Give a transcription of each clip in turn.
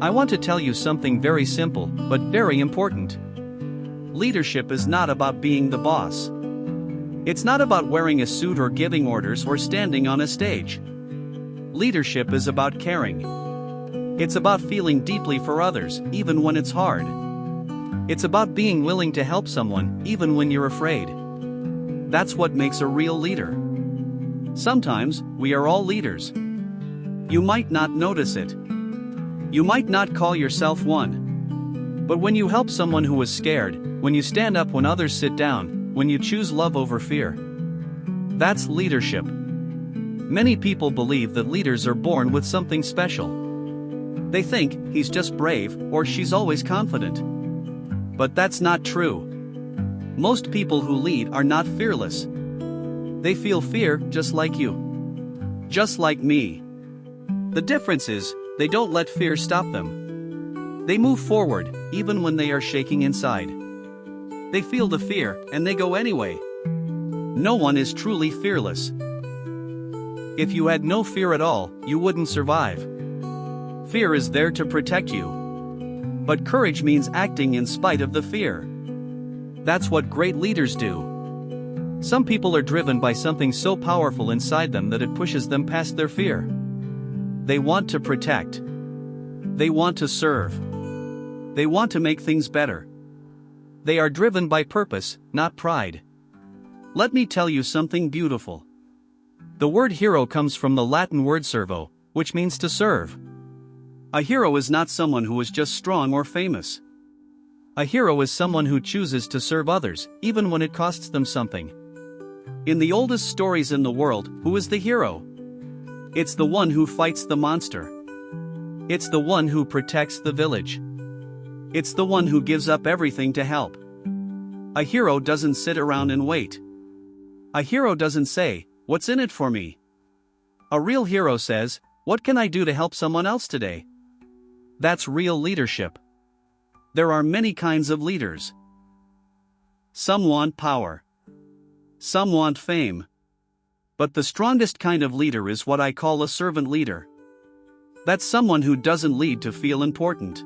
I want to tell you something very simple, but very important. Leadership is not about being the boss. It's not about wearing a suit or giving orders or standing on a stage. Leadership is about caring. It's about feeling deeply for others, even when it's hard. It's about being willing to help someone, even when you're afraid. That's what makes a real leader. Sometimes, we are all leaders. You might not notice it. You might not call yourself one. But when you help someone who is scared, when you stand up when others sit down, when you choose love over fear, that's leadership. Many people believe that leaders are born with something special. They think, he's just brave, or she's always confident. But that's not true. Most people who lead are not fearless. They feel fear just like you. Just like me. The difference is, they don't let fear stop them. They move forward, even when they are shaking inside. They feel the fear, and they go anyway. No one is truly fearless. If you had no fear at all, you wouldn't survive. Fear is there to protect you. But courage means acting in spite of the fear. That's what great leaders do. Some people are driven by something so powerful inside them that it pushes them past their fear. They want to protect. They want to serve. They want to make things better. They are driven by purpose, not pride. Let me tell you something beautiful. The word hero comes from the Latin word servo, which means to serve. A hero is not someone who is just strong or famous. A hero is someone who chooses to serve others, even when it costs them something. In the oldest stories in the world, who is the hero? It's the one who fights the monster. It's the one who protects the village. It's the one who gives up everything to help. A hero doesn't sit around and wait. A hero doesn't say, "What's in it for me?" A real hero says, "What can I do to help someone else today?" That's real leadership. There are many kinds of leaders. Some want power. Some want fame. But the strongest kind of leader is what I call a servant leader. That's someone who doesn't lead to feel important.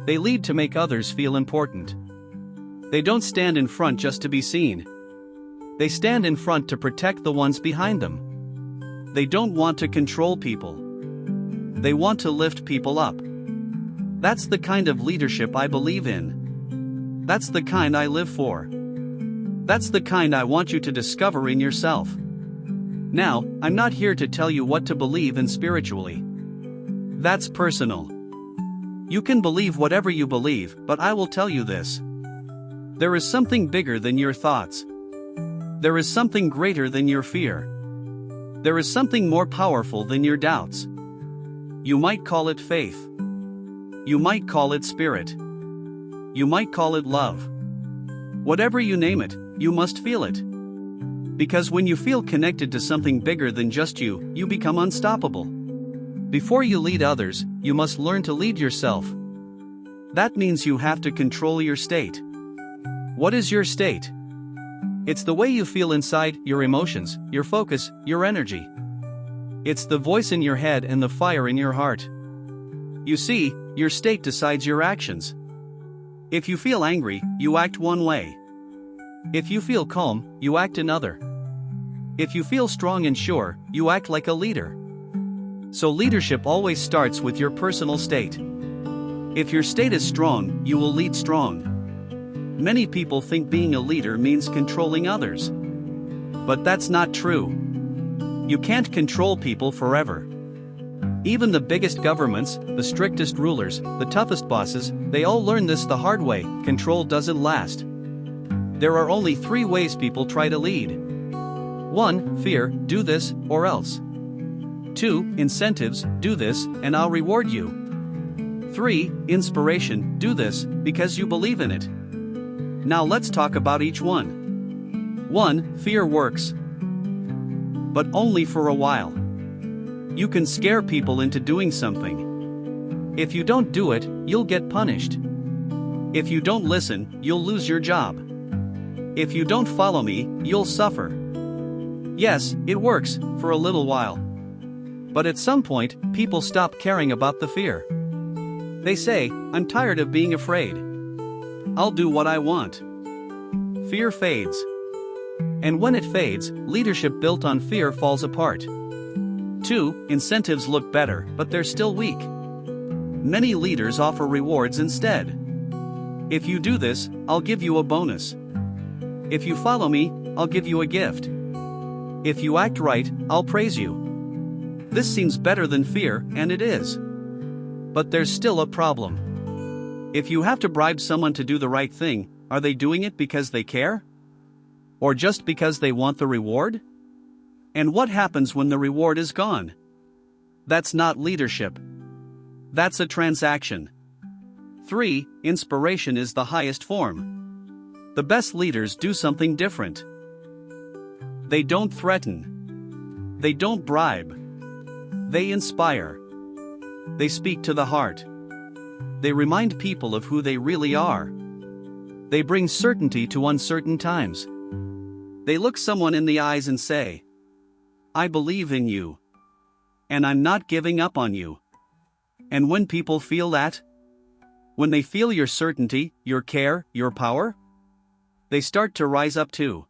They lead to make others feel important. They don't stand in front just to be seen. They stand in front to protect the ones behind them. They don't want to control people. They want to lift people up. That's the kind of leadership I believe in. That's the kind I live for. That's the kind I want you to discover in yourself. Now, I'm not here to tell you what to believe in spiritually. That's personal. You can believe whatever you believe, but I will tell you this. There is something bigger than your thoughts. There is something greater than your fear. There is something more powerful than your doubts. You might call it faith. You might call it spirit. You might call it love. Whatever you name it, you must feel it. Because when you feel connected to something bigger than just you, you become unstoppable. Before you lead others, you must learn to lead yourself. That means you have to control your state. What is your state? It's the way you feel inside, your emotions, your focus, your energy. It's the voice in your head and the fire in your heart. You see, your state decides your actions. If you feel angry, you act one way. If you feel calm, you act another. If you feel strong and sure, you act like a leader. So leadership always starts with your personal state. If your state is strong, you will lead strong. Many people think being a leader means controlling others. But that's not true. You can't control people forever. Even the biggest governments, the strictest rulers, the toughest bosses, they all learn this the hard way: control doesn't last. There are only 3 ways people try to lead. 1. Fear, do this, or else. 2. Incentives, do this, and I'll reward you. 3. Inspiration, do this, because you believe in it. Now let's talk about each one. 1. Fear works. But only for a while. You can scare people into doing something. If you don't do it, you'll get punished. If you don't listen, you'll lose your job. If you don't follow me, you'll suffer. Yes, it works, for a little while. But at some point, people stop caring about the fear. They say, I'm tired of being afraid. I'll do what I want. Fear fades. And when it fades, leadership built on fear falls apart. 2. Incentives look better, but they're still weak. Many leaders offer rewards instead. If you do this, I'll give you a bonus. If you follow me, I'll give you a gift. If you act right, I'll praise you. This seems better than fear, and it is. But there's still a problem. If you have to bribe someone to do the right thing, are they doing it because they care? Or just because they want the reward? And what happens when the reward is gone? That's not leadership. That's a transaction. 3. Inspiration is the highest form. The best leaders do something different. They don't threaten. They don't bribe. They inspire. They speak to the heart. They remind people of who they really are. They bring certainty to uncertain times. They look someone in the eyes and say, I believe in you. And I'm not giving up on you. And when people feel that, when they feel your certainty, your care, your power, they start to rise up too.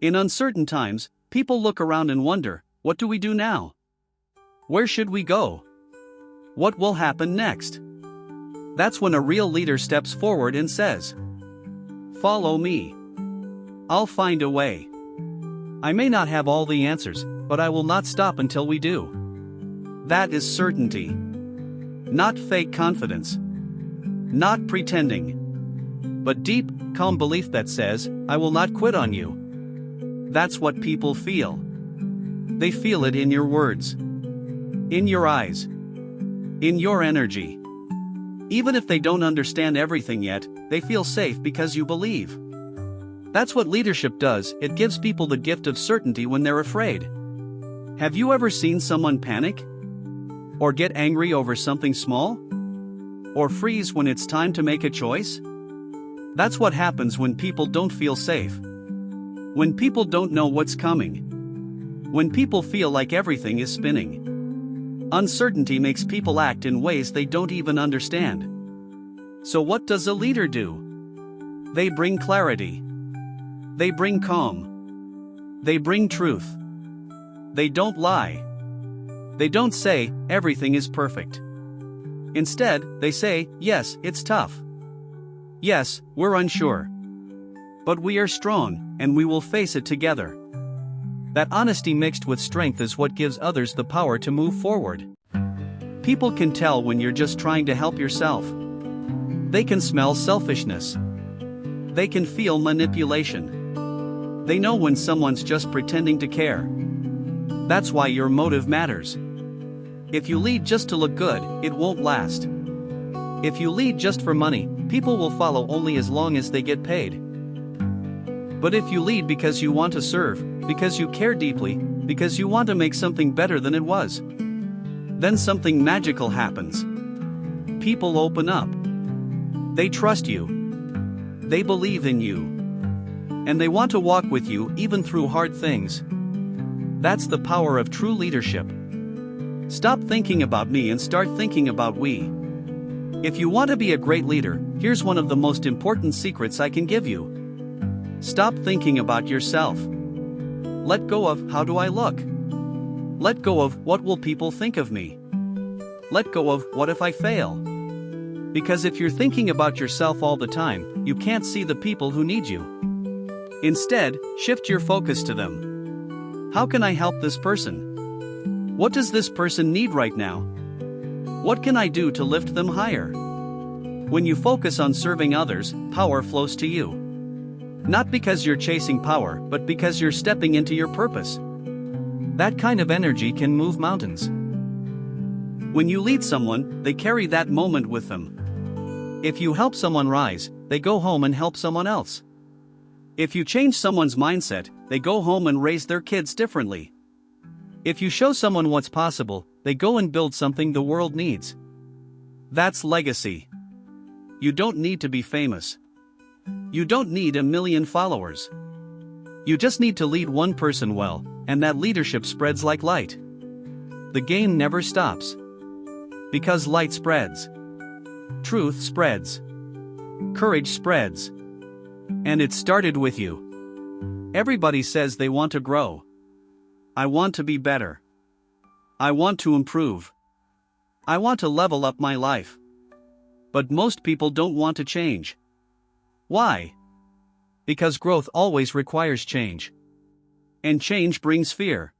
In uncertain times, people look around and wonder, what do we do now? Where should we go? What will happen next? That's when a real leader steps forward and says, follow me. I'll find a way. I may not have all the answers, but I will not stop until we do. That is certainty. Not fake confidence. Not pretending. But deep, calm belief that says, I will not quit on you. That's what people feel. They feel it in your words. In your eyes. In your energy. Even if they don't understand everything yet, they feel safe because you believe. That's what leadership does, it gives people the gift of certainty when they're afraid. Have you ever seen someone panic? Or get angry over something small? Or freeze when it's time to make a choice? That's what happens when people don't feel safe. When people don't know what's coming. When people feel like everything is spinning. Uncertainty makes people act in ways they don't even understand. So what does a leader do? They bring clarity. They bring calm. They bring truth. They don't lie. They don't say, everything is perfect. Instead, they say, yes, it's tough. Yes, we're unsure. But we are strong, and we will face it together. That honesty mixed with strength is what gives others the power to move forward. People can tell when you're just trying to help yourself. They can smell selfishness. They can feel manipulation. They know when someone's just pretending to care. That's why your motive matters. If you lead just to look good, it won't last. If you lead just for money, people will follow only as long as they get paid. But if you lead because you want to serve, because you care deeply, because you want to make something better than it was, then something magical happens. People open up. They trust you. They believe in you. And they want to walk with you even through hard things. That's the power of true leadership. Stop thinking about me and start thinking about we. If you want to be a great leader, here's one of the most important secrets I can give you. Stop thinking about yourself. Let go of how do I look? Let go of what will people think of me? Let go of what if I fail? Because if you're thinking about yourself all the time, you can't see the people who need you. Instead, shift your focus to them. How can I help this person? What does this person need right now? What can I do to lift them higher? When you focus on serving others, power flows to you. Not because you're chasing power, but because you're stepping into your purpose. That kind of energy can move mountains. When you lead someone, they carry that moment with them. If you help someone rise, they go home and help someone else. If you change someone's mindset, they go home and raise their kids differently. If you show someone what's possible, they go and build something the world needs. That's legacy. You don't need to be famous. You don't need 1 million followers. You just need to lead one person well, and that leadership spreads like light. The game never stops. Because light spreads. Truth spreads. Courage spreads. And it started with you. Everybody says they want to grow. I want to be better. I want to improve. I want to level up my life. But most people don't want to change. Why? Because growth always requires change. And change brings fear.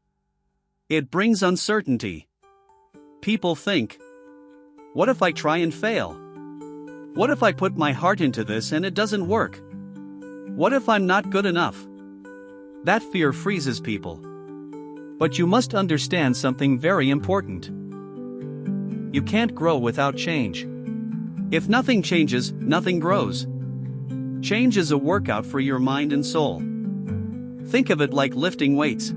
It brings uncertainty. People think, what if I try and fail? What if I put my heart into this and it doesn't work? What if I'm not good enough? That fear freezes people. But you must understand something very important. You can't grow without change. If nothing changes, nothing grows. Change is a workout for your mind and soul. Think of it like lifting weights.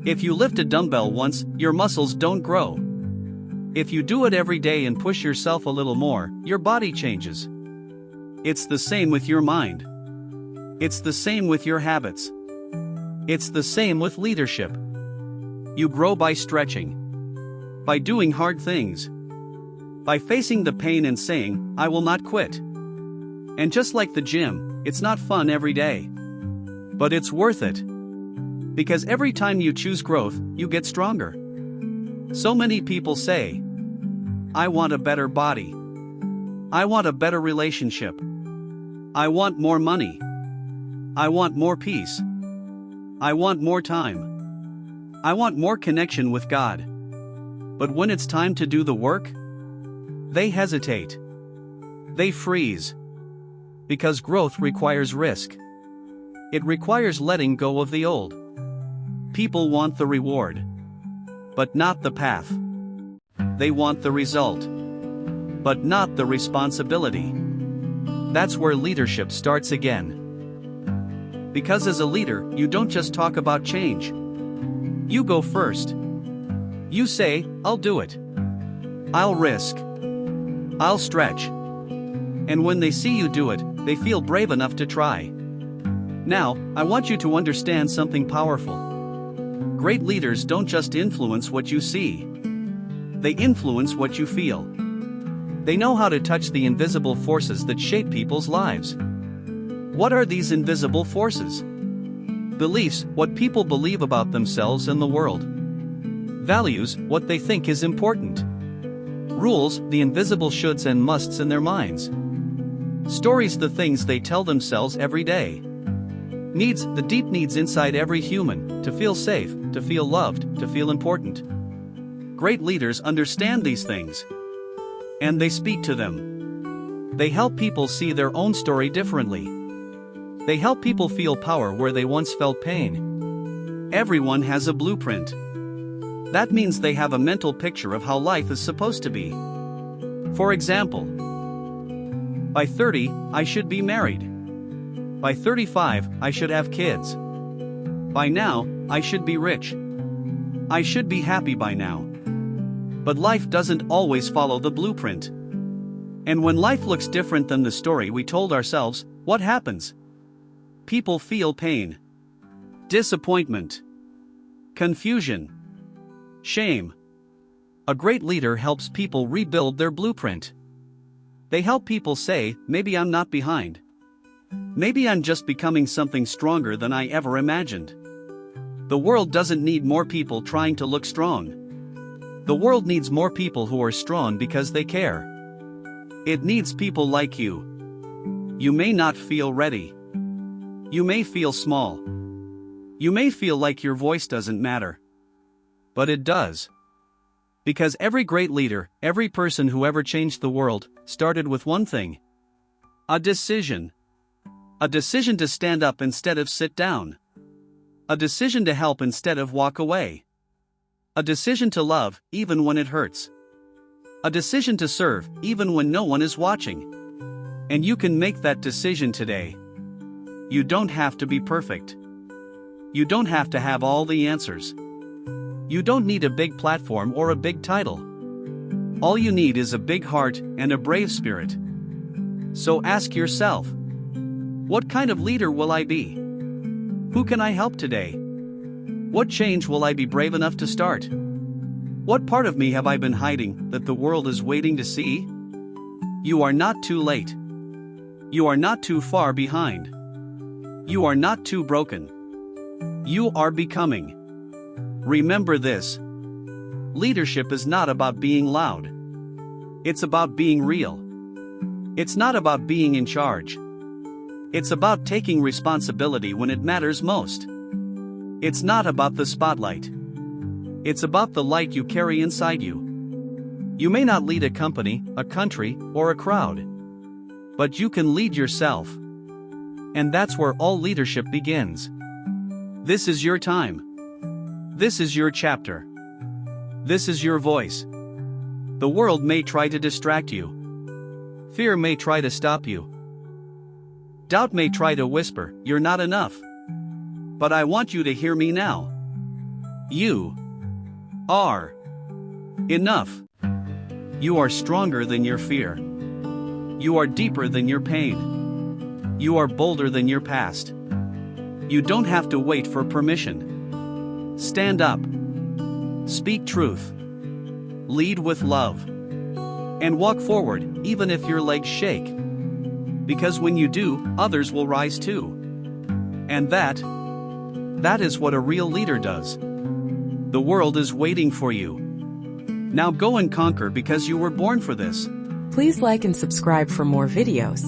If you lift a dumbbell once, your muscles don't grow. If you do it every day and push yourself a little more, your body changes. It's the same with your mind. It's the same with your habits. It's the same with leadership. You grow by stretching. By doing hard things. By facing the pain and saying, I will not quit. And just like the gym, it's not fun every day. But it's worth it. Because every time you choose growth, you get stronger. So many people say, I want a better body. I want a better relationship. I want more money. I want more peace. I want more time. I want more connection with God. But when it's time to do the work, they hesitate. They freeze. Because growth requires risk. It requires letting go of the old. People want the reward, but not the path. They want the result, but not the responsibility. That's where leadership starts again. Because as a leader, you don't just talk about change. You go first. You say, I'll do it. I'll risk. I'll stretch. And when they see you do it, they feel brave enough to try. Now, I want you to understand something powerful. Great leaders don't just influence what you see. They influence what you feel. They know how to touch the invisible forces that shape people's lives. What are these invisible forces? Beliefs, what people believe about themselves and the world. Values, what they think is important. Rules, the invisible shoulds and musts in their minds. Stories, the things they tell themselves every day. Needs, the deep needs inside every human, to feel safe, to feel loved, to feel important. Great leaders understand these things. And they speak to them. They help people see their own story differently. They help people feel power where they once felt pain. Everyone has a blueprint. That means they have a mental picture of how life is supposed to be. For example, by 30, I should be married. By 35, I should have kids. By now, I should be rich. I should be happy by now. But life doesn't always follow the blueprint. And when life looks different than the story we told ourselves, what happens? People feel pain, disappointment, confusion, shame. A great leader helps people rebuild their blueprint. They help people say, maybe I'm not behind. Maybe I'm just becoming something stronger than I ever imagined. The world doesn't need more people trying to look strong. The world needs more people who are strong because they care. It needs people like you. You may not feel ready. You may feel small. You may feel like your voice doesn't matter. But it does. Because every great leader, every person who ever changed the world, started with one thing. A decision. A decision to stand up instead of sit down. A decision to help instead of walk away. A decision to love, even when it hurts. A decision to serve, even when no one is watching. And you can make that decision today. You don't have to be perfect. You don't have to have all the answers. You don't need a big platform or a big title. All you need is a big heart and a brave spirit. So ask yourself, what kind of leader will I be? Who can I help today? What change will I be brave enough to start? What part of me have I been hiding that the world is waiting to see? You are not too late. You are not too far behind. You are not too broken. You are becoming. Remember this. Leadership is not about being loud. It's about being real. It's not about being in charge. It's about taking responsibility when it matters most. It's not about the spotlight. It's about the light you carry inside you. You may not lead a company, a country, or a crowd. But you can lead yourself. And that's where all leadership begins. This is your time. This is your chapter. This is your voice. The world may try to distract you. Fear may try to stop you. Doubt may try to whisper, "You're not enough." But I want you to hear me now. You are enough. You are stronger than your fear. You are deeper than your pain. You are bolder than your past. You don't have to wait for permission. Stand up. Speak truth. Lead with love. And walk forward, even if your legs shake. Because when you do, others will rise too. And that is what a real leader does. The world is waiting for you. Now go and conquer because you were born for this. Please like and subscribe for more videos.